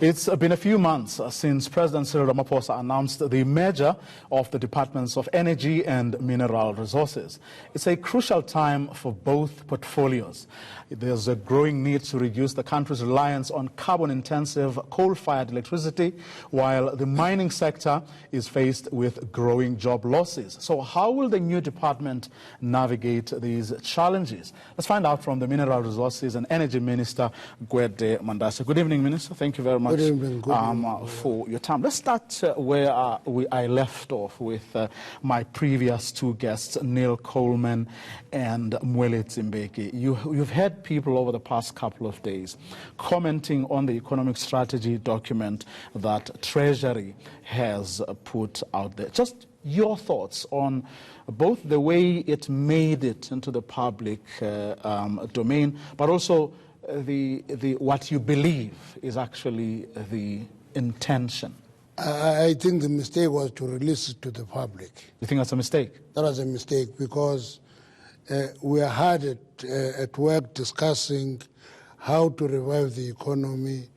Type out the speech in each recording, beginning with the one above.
It's been a few months since President Cyril Ramaphosa announced the merger of the Departments of Energy and Mineral Resources. It's a crucial time for both portfolios. There's a growing need to reduce the country's reliance on carbon-intensive coal-fired electricity, while the mining sector is faced with growing job losses. So how will the new department navigate these challenges? Let's find out from the Mineral Resources and Energy Minister, Gwede Mandase. Good evening, Minister. Thank you very much for your time. Let's start where I left off with my previous two guests, Neil Coleman and Mwele Tsimbeki. You've had people over the past couple of days commenting on the economic strategy document that Treasury has put out there. Just your thoughts on both the way it made it into the public domain, but also what you believe is actually the intention. I think the mistake was to release it to the public. You think that's a mistake? That was a mistake because we are hard at work discussing how to revive the economy.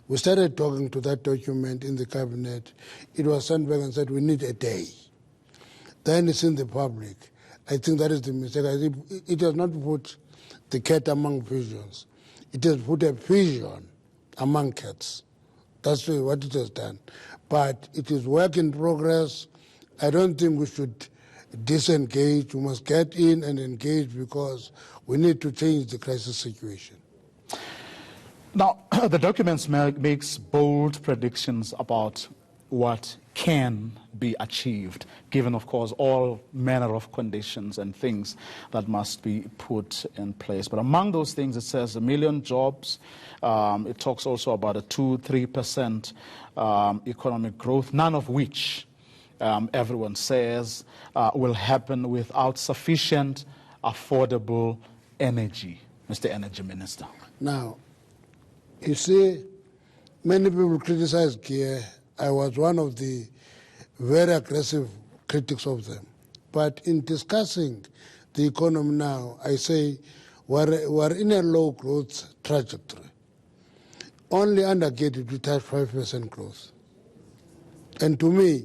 We started talking to that document in the cabinet. It was sent back and said we need a day. Then it's in the public. I think that is the mistake. I think it has not put the cat among pigeons. It has put a pigeon among cats. That's what it has done. But it is work in progress. I don't think we should disengage. We must get in and engage because we need to change the crisis situation. Now, the document makes bold predictions about what can be achieved, given, of course, all manner of conditions and things that must be put in place. But among those things, it says 1 million jobs. It talks also about a 2-3% economic growth, none of which everyone says will happen without sufficient, affordable energy. Mr. Energy Minister. Now, you see, many people criticize GIE. I was one of the very aggressive critics of them. But in discussing the economy now, I say we're in a low growth trajectory. Only under GIE did we touch 5% growth. And to me,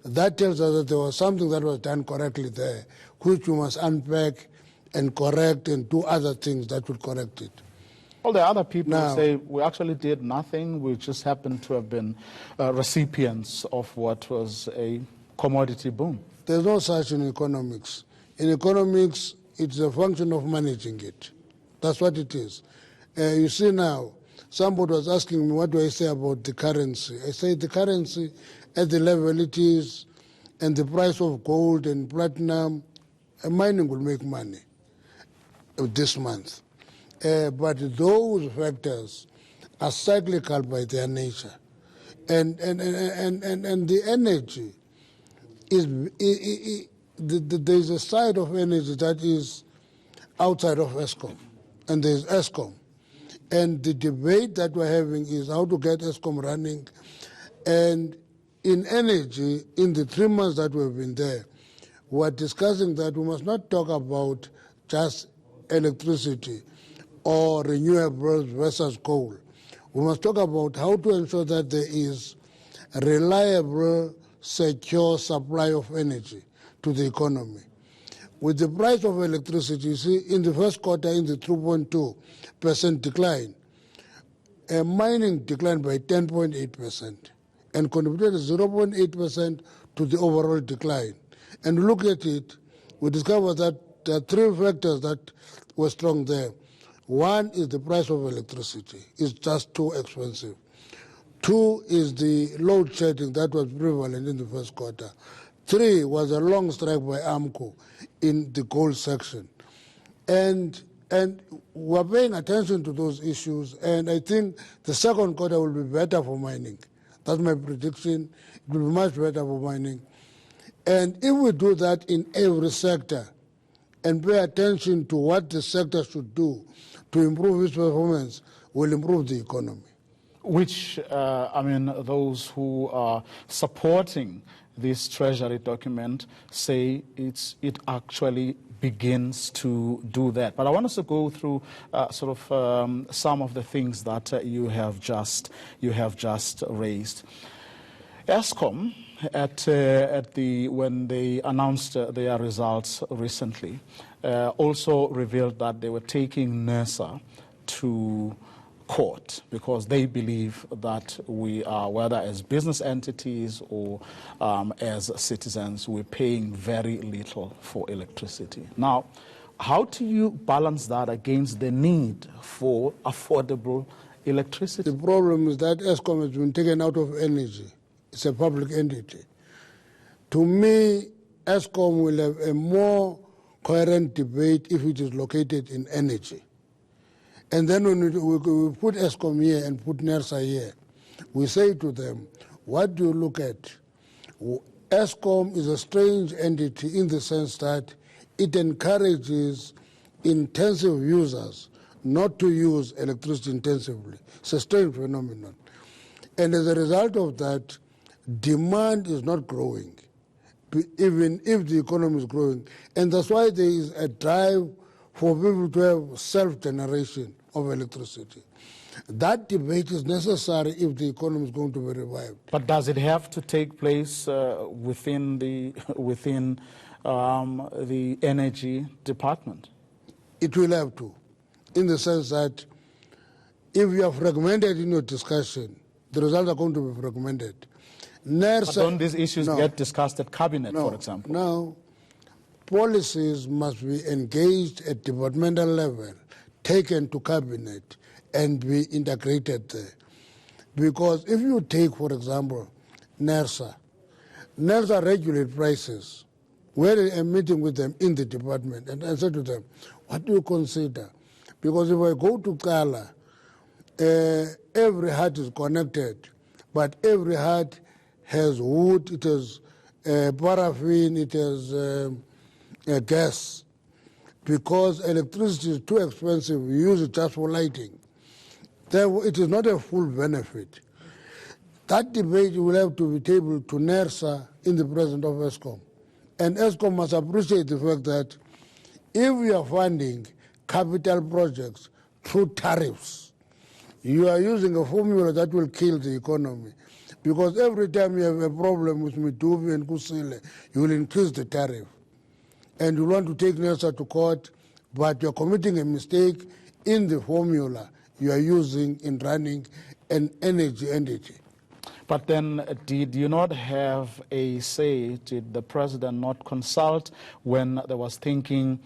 that tells us that there was something that was done correctly there, which we must unpack and correct and do other things that will correct it. Well, there are other people who say we actually did nothing. We just happened to have been recipients of what was a commodity boom. There's no such in economics. In economics, it's a function of managing it. That's what it is. You see now, somebody was asking me, what do I say about the currency? I say the currency at the level it is and the price of gold and platinum, mining will make money this month. But those factors are cyclical by their nature. And the energy there's a side of energy that is outside of ESCOM, and there's ESCOM. And the debate that we're having is how to get ESCOM running. And in energy, in the 3 months that we've been there, we're discussing that we must not talk about just electricity or renewables versus coal. We must talk about how to ensure that there is a reliable, secure supply of energy to the economy. With the price of electricity, you see, in the first quarter, in the 3.2% decline, mining declined by 10.8% and contributed 0.8% to the overall decline. And look at it, we discovered that there are 3 factors that were strong there. One is the price of electricity. It's just too expensive. 2 is the load shedding that was prevalent in the first quarter. 3 was a long strike by AMCO in the coal section. And we're paying attention to those issues, and I think the second quarter will be better for mining. That's my prediction. It will be much better for mining. And if we do that in every sector and pay attention to what the sector should do to improve its performance, will improve the economy. Which, those who are supporting this Treasury document say it actually begins to do that. But I want us to go through some of the things that you have just raised. Eskom, when they announced their results recently, also revealed that they were taking NERSA to court because they believe that we are, whether as business entities or as citizens, we're paying very little for electricity. Now, how do you balance that against the need for affordable electricity? The problem is that Eskom has been taken out of energy. It's a public entity. To me, Eskom will have a more coherent debate if it is located in energy. And then when we put Eskom here and put NERSA here, we say to them, what do you look at? Eskom is a strange entity in the sense that it encourages intensive users not to use electricity intensively. It's a strange phenomenon. And as a result of that, demand is not growing, even if the economy is growing. And that's why there is a drive for people to have self-generation of electricity. That debate is necessary if the economy is going to be revived. But does it have to take place within the energy department? It will have to, in the sense that if you are fragmented in your discussion, the results are going to be fragmented. But don't these issues get discussed at cabinet, for example? No. Policies must be engaged at departmental level, taken to cabinet, and be integrated there. Because if you take, for example, NERSA regulates prices. We had a meeting with them in the department, and I said to them, what do you consider? Because if I go to Kala, every hut is connected, but every hut has wood, it has paraffin, it has gas. Because electricity is too expensive, we use it just for lighting. Therefore, it is not a full benefit. That debate will have to be tabled to NERSA in the presence of Eskom. And Eskom must appreciate the fact that if we are funding capital projects through tariffs, you are using a formula that will kill the economy. Because every time you have a problem with Mitubi and Kusile, you will increase the tariff. And you want to take NERSA to court, but you're committing a mistake in the formula you are using in running an energy entity. But then did you not have a say? Did the president not consult when there was thinking,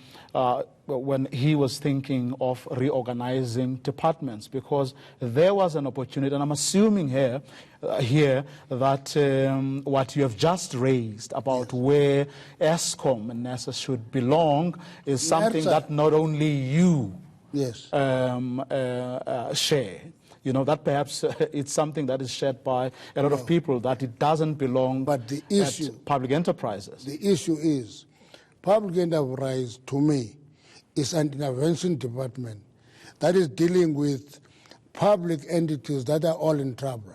when he was thinking of reorganizing departments? Because there was an opportunity, and I'm assuming here that what you have just raised about where Eskom and NERSA should belong is something that not only you share. You know, that perhaps it's something that is shared by a lot of people, that it doesn't belong at public enterprises. The issue is, public enterprise, to me, is an intervention department that is dealing with public entities that are all in trouble.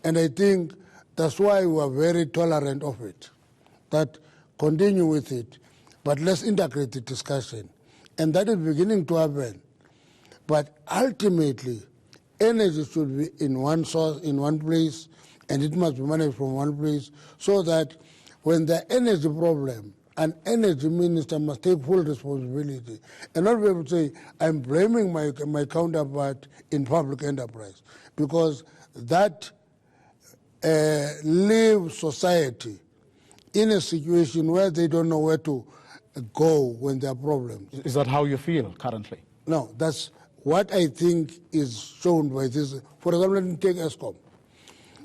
And I think that's why we are very tolerant of it, that continue with it, but let's integrate the discussion. And that is beginning to happen. But ultimately, energy should be in one source, in one place, and it must be managed from one place, so that when the energy problem, an energy minister must take full responsibility and not be able to say, I'm blaming my counterpart in public enterprise, because that leaves society in a situation where they don't know where to go when there are problems. Is that how you feel currently? No, that's what I think is shown by this. For example, let me take Eskom.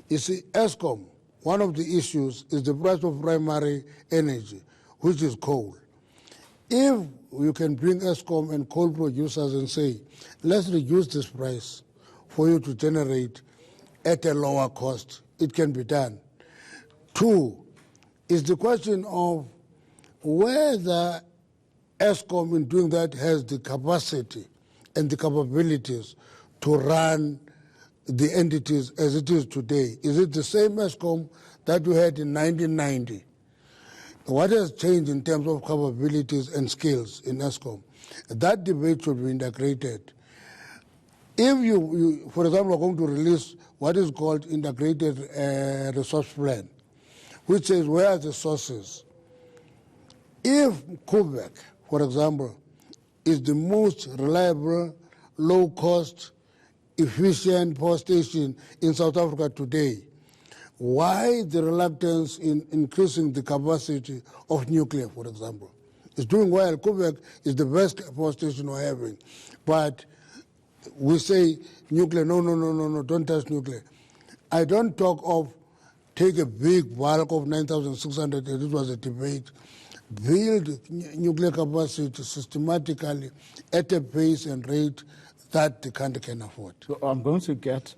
You see, Eskom, one of the issues is the price of primary energy, which is coal. If you can bring Eskom and coal producers and say, let's reduce this price for you to generate at a lower cost, it can be done. Two, is the question of whether Eskom in doing that has the capacity and the capabilities to run the entities as it is today. Is it the same Eskom that we had in 1990. What has changed in terms of capabilities and skills in ESCOM? That debate should be integrated. If you, for example, are going to release what is called integrated resource plan, which says where are the sources. If Quebec, for example, is the most reliable, low-cost, efficient power station in South Africa today, why the reluctance in increasing the capacity of nuclear, for example? It's doing well. Quebec is the best power station we're having. But we say nuclear, no, don't touch nuclear. I don't talk of take a big bulk of 9,600, this was a debate, build nuclear capacity systematically at a pace and rate that the country can afford. So I'm going to get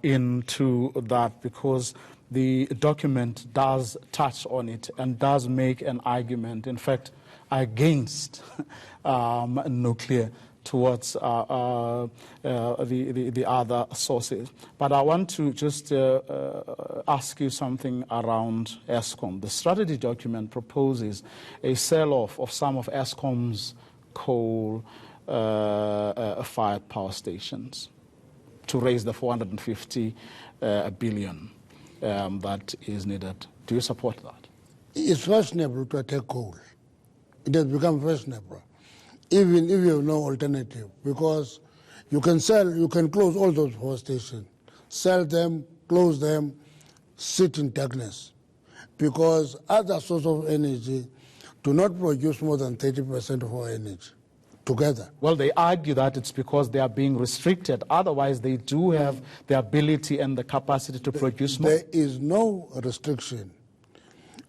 into that because the document does touch on it and does make an argument, in fact, against nuclear towards the other sources. But I want to just ask you something around ESCOM. The strategy document proposes a sell-off of some of ESCOM's coal-fired power stations to raise the 450 billion that is needed. Do you support that? It's fashionable to attack coal. It has become fashionable, even if you have no alternative, because you can close all those power stations, sell them, close them, sit in darkness, because other sources of energy do not produce more than 30% of our energy together. Well, they argue that it's because they are being restricted. Otherwise, they do have the ability and the capacity to produce more. There is no restriction.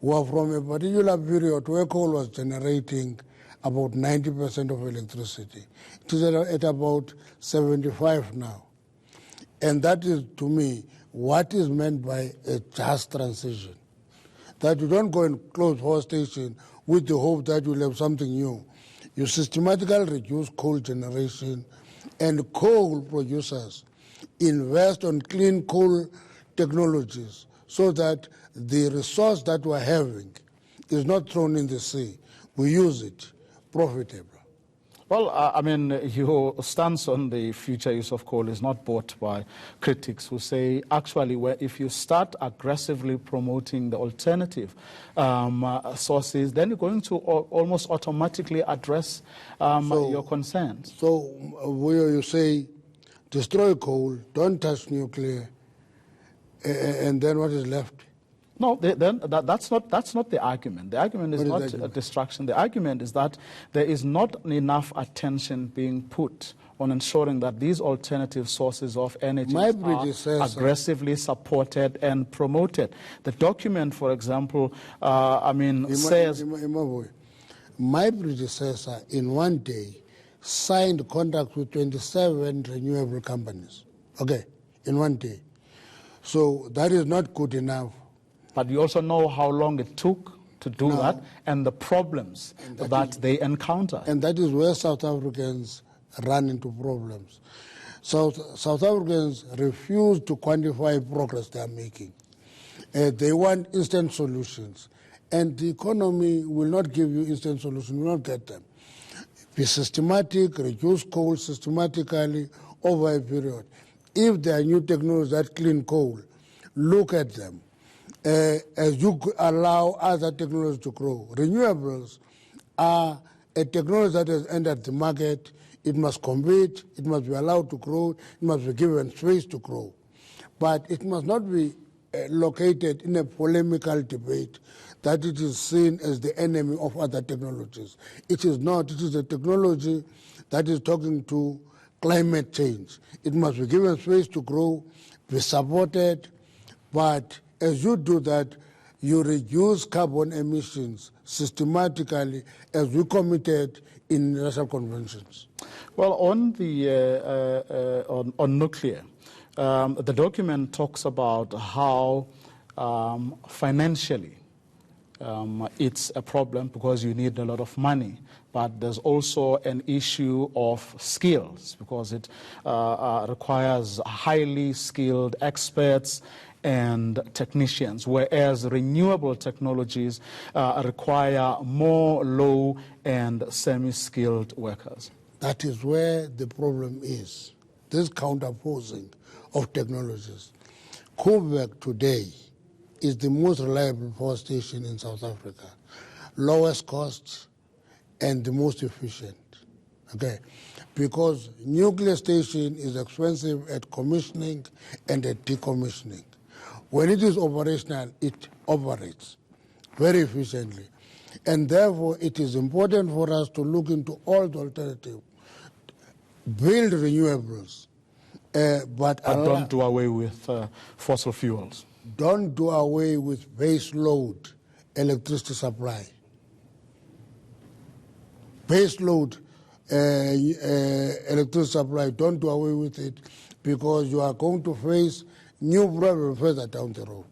Well, from a particular period where coal was generating about 90% of electricity, it is at about 75 now. And that is, to me, what is meant by a just transition. That you don't go and close power station with the hope that you'll have something new. You systematically reduce coal generation, and coal producers invest on clean coal technologies so that the resource that we're having is not thrown in the sea. We use it profitably. Well, I mean, your stance on the future use of coal is not bought by critics who say, actually, if you start aggressively promoting the alternative sources, then you're going to almost automatically address your concerns. So where you say, destroy coal, don't touch nuclear, and then what is left? No, that's not the argument. The argument is not a destruction. The argument is that there is not enough attention being put on ensuring that these alternative sources of energy are aggressively supported and promoted. The document, for example, says... My predecessor, in one day, signed contracts with 27 renewable companies. Okay, in one day. So that is not good enough. But you also know how long it took to do that and the problems that they encounter. And that is where South Africans run into problems. South Africans refuse to quantify progress they are making. They want instant solutions. And the economy will not give you instant solutions, you will not get them. Be systematic, reduce coal systematically over a period. If there are new technologies that clean coal, look at them. As you allow other technologies to grow. Renewables are a technology that has entered the market. It must compete, it must be allowed to grow, it must be given space to grow. But it must not be located in a polemical debate that it is seen as the enemy of other technologies. It is not. It is a technology that is talking to climate change. It must be given space to grow, be supported, but as you do that, you reduce carbon emissions systematically as we committed in international conventions. Well, on the on nuclear, the document talks about how financially it's a problem because you need a lot of money. But there's also an issue of skills because it requires highly skilled experts and technicians, whereas renewable technologies require more low and semi-skilled workers? That is where the problem is, this counterposing of technologies. Koeberg today is the most reliable power station in South Africa, lowest cost and the most efficient, okay? Because nuclear station is expensive at commissioning and at decommissioning. When it is operational, it operates very efficiently. And therefore, it is important for us to look into all the alternatives, build renewables, but don't do away with fossil fuels. Don't do away with base load electricity supply. Base load electricity supply, don't do away with it, because you are going to face new problems further down the road.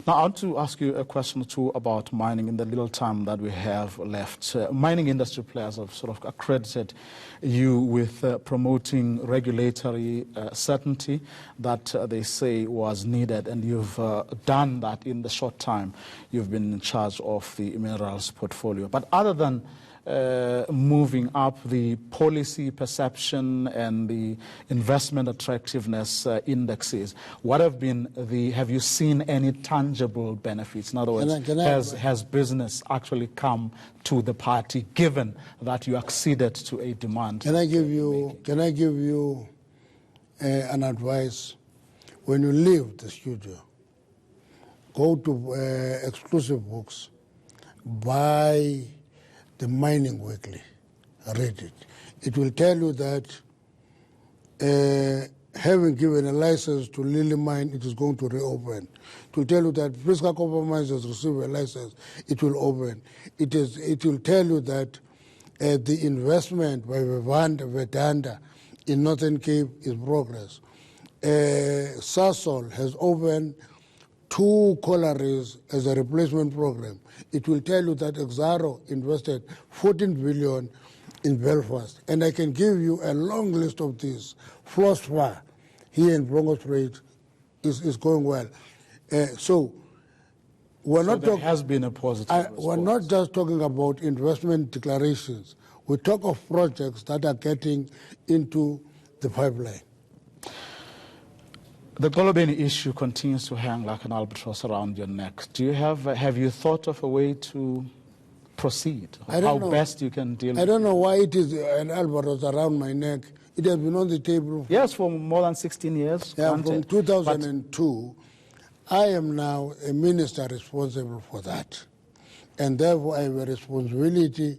Now, I want to ask you a question or two about mining in the little time that we have left. Mining industry players have sort of accredited you with promoting regulatory certainty that they say was needed, and you've done that in the short time you've been in charge of the minerals portfolio. But other than moving up the policy perception and the investment attractiveness indexes, what have been have you seen any tangible benefits? In other words, has business actually come to the party, given that you acceded to a demand? Can I give you an advice? When you leave the studio, go to Exclusive Books, buy the Mining Weekly, read it. It will tell you that having given a license to Lily Mine, it is going to reopen. It will tell you that Priska Copper Mines has received a license, it will open. It will tell you that the investment by Vedanta in Northern Cape is progress. Sasol has opened 2 collieries as a replacement program. It will tell you that Exxaro invested 14 billion in Belfast. And I can give you a long list of these. Phosphor here in Bronco Strait is going well. So there has been a positive we're not just talking about investment declarations. We talk of projects that are getting into the pipeline. The Golobeni issue continues to hang like an albatross around your neck. Do you have you thought of a way to proceed? How best you can deal with it? I don't know why it is an albatross around my neck. It has been on the table. Yes, for more than 16 years. Yeah, from 2002. I am now a minister responsible for that. And therefore I have a responsibility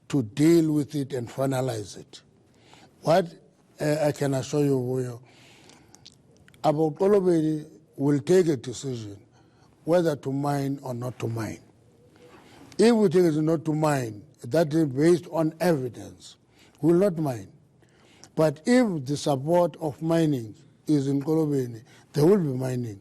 to deal with it and finalize it. What I can assure you, about Golobeni will take a decision whether to mine or not to mine. If we take it not to mine, that is based on evidence, we will not mine. But if the support of mining is in Golobeni, there will be mining.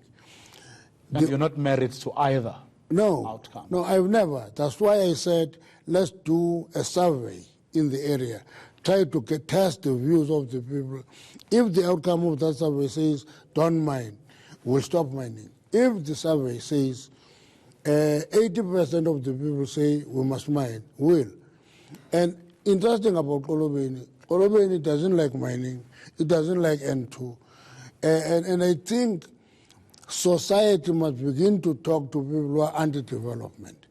And you're not married to either outcome? No, I've never. That's why I said, let's do a survey in the area. Try to test the views of the people. If the outcome of that survey says, don't mine, we'll stop mining. If the survey says 80% of the people say we must mine, we'll. And interesting about Golobeni doesn't like mining, it doesn't like N2. And I think society must begin to talk to people who are anti-development.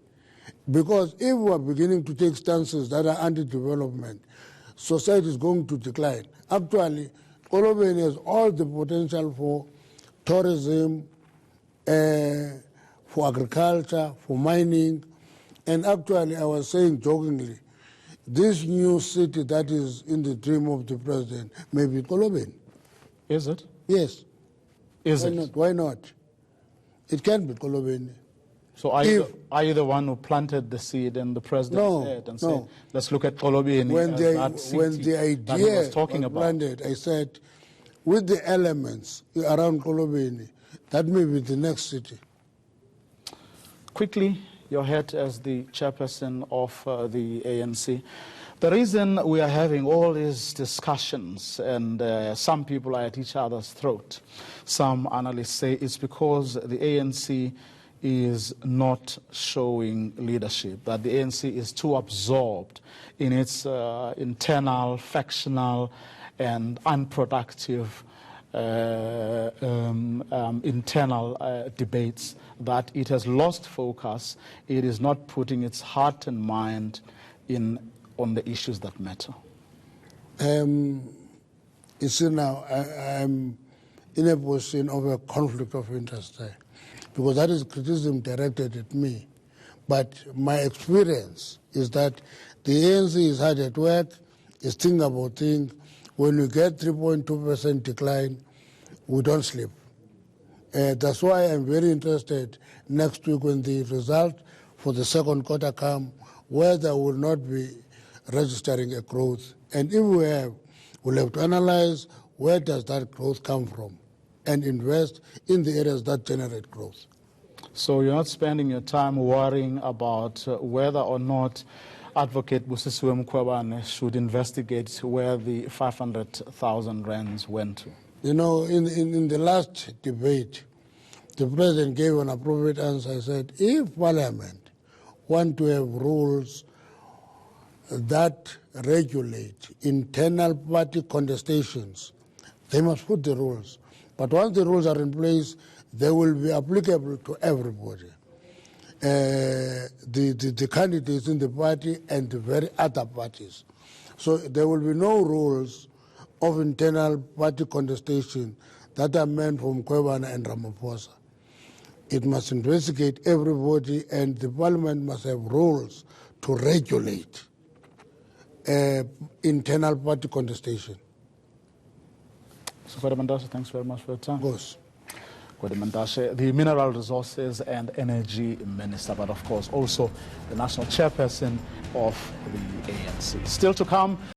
Because if we are beginning to take stances that are anti-development, society is going to decline. Actually, Golobeni has all the potential for tourism, for agriculture, for mining. And actually, I was saying jokingly, this new city that is in the dream of the president may be Golobeni. Is it? Yes. Why not? It can be Golobeni. So are you the one who planted the seed and the president said and said, let's look at Golobeni when the idea was talking about. Planted, I said, with the elements around Golobeni, that may be the next city. Quickly, your head as the chairperson of the ANC. The reason we are having all these discussions and some people are at each other's throat, some analysts say it's because the ANC is not showing leadership, that the ANC is too absorbed in its internal, factional and unproductive internal debates, that it has lost focus, it is not putting its heart and mind on the issues that matter. You see now, I'm in a position of a conflict of interest there, because that is criticism directed at me. But my experience is that the ANC is hard at work, is thinking about things. When we get 3.2% decline, we don't sleep. That's why I'm very interested next week when the result for the second quarter come, where there will not be registering a growth. And if we have, we'll have to analyze where does that growth come from and invest in the areas that generate growth. So you're not spending your time worrying about whether or not Advocate Busisiwe Mkhwebane should investigate where the 500,000 rands went to? You know, in the last debate, the President gave an appropriate answer. I said, if Parliament want to have rules that regulate internal party contestations, they must put the rules. But once the rules are in place, they will be applicable to everybody. The candidates in the party and the very other parties. So there will be no rules of internal party contestation that are meant for Mkhwebane and Ramaphosa. It must investigate everybody, and the Parliament must have rules to regulate internal party contestation. So, Mandashe, thanks very much for your time. Of course. Mandashe, the Mineral Resources and Energy Minister, but of course also the National Chairperson of the ANC. Still to come.